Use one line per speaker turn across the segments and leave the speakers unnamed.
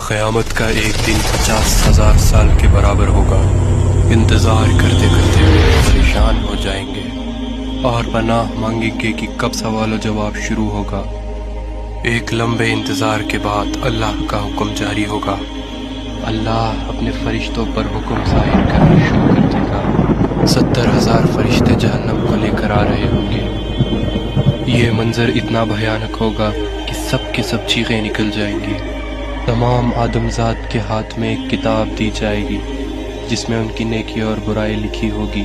قیامت کا ایک دن 50,000 سال کے برابر ہوگا۔ انتظار کرتے کرتے پریشان ہو جائیں گے اور پناہ مانگیں گے کہ کب سوال و جواب شروع ہوگا۔ ایک لمبے انتظار کے بعد اللہ کا حکم جاری ہوگا۔ اللہ اپنے فرشتوں پر حکم ظاہر کرنا شروع کر دے گا۔ 70,000 فرشتے جہنم کو لے کر آ رہے ہوں گے۔ یہ منظر اتنا بھیانک ہوگا کہ سب کی سب چیخیں نکل جائیں گی۔ تمام آدمزاد کے ہاتھ میں ایک کتاب دی جائے گی جس میں ان کی نیکی اور برائی لکھی ہوگی۔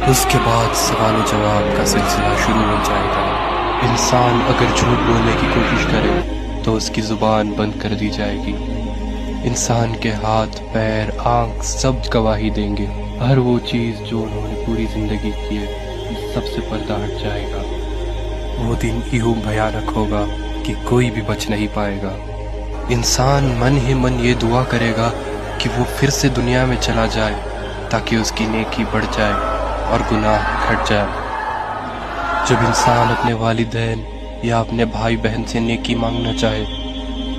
اس کے بعد سوال و جواب کا سلسلہ شروع ہو جائے گا۔ انسان اگر جھوٹ بولنے کی کوشش کرے تو اس کی زبان بند کر دی جائے گی۔ انسان کے ہاتھ، پیر، آنکھ سب گواہی دیں گے۔ ہر وہ چیز جو انہوں نے پوری زندگی کی ہے سب سے پردہ ہٹ جائے گا۔ وہ دن یوں بھیانک ہوگا کہ کوئی بھی بچ نہیں پائے گا۔ انسان من ہی من یہ دعا کرے گا کہ وہ پھر سے دنیا میں چلا جائے تاکہ اس کی نیکی بڑھ جائے اور گناہ گھٹ جائے۔ جب انسان اپنے والدین یا اپنے بھائی بہن سے نیکی مانگنا چاہے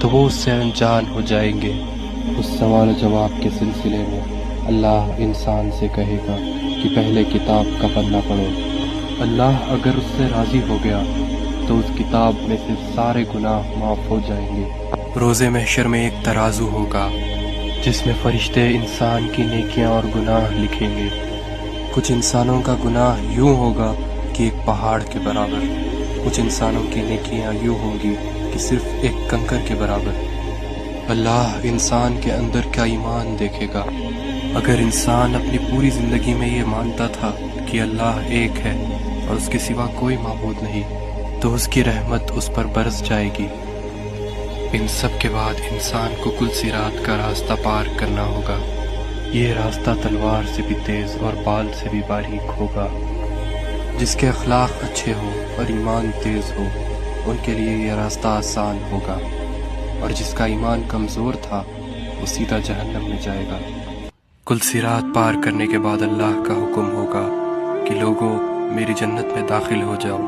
تو وہ اس سے انجان ہو جائیں گے۔ اس سوال و جواب کے سلسلے میں اللہ انسان سے کہے گا کہ پہلے کتاب کا پنہ پڑھو۔ اللہ اگر اس سے راضی ہو گیا تو اس کتاب میں سے سارے گناہ معاف ہو جائیں گے۔ روز محشر میں ایک ترازو ہوگا جس میں فرشتے انسان کی نیکیاں اور گناہ لکھیں گے۔ کچھ انسانوں کا گناہ یوں ہوگا کہ ایک پہاڑ کے برابر، کچھ انسانوں کی نیکیاں یوں ہوں گی کہ صرف ایک کنکر کے برابر۔ اللہ انسان کے اندر کا ایمان دیکھے گا۔ اگر انسان اپنی پوری زندگی میں یہ مانتا تھا کہ اللہ ایک ہے اور اس کے سوا کوئی معبود نہیں تو اس کی رحمت اس پر برس جائے گی۔ ان سب کے بعد انسان کو کل صراط کا راستہ پار کرنا ہوگا۔ یہ راستہ تلوار سے بھی تیز اور بال سے بھی باریک ہوگا۔ جس کے اخلاق اچھے ہوں اور ایمان تیز ہو ان کے لیے یہ راستہ آسان ہوگا، اور جس کا ایمان کمزور تھا وہ سیدھا جہنم میں جائے گا۔ کل صراط پار کرنے کے بعد اللہ کا حکم ہوگا کہ لوگوں میری جنت میں داخل ہو جاؤ،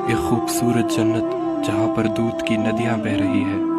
ایک خوبصورت جنت جہاں پر دودھ کی ندیاں بہہ رہی ہے۔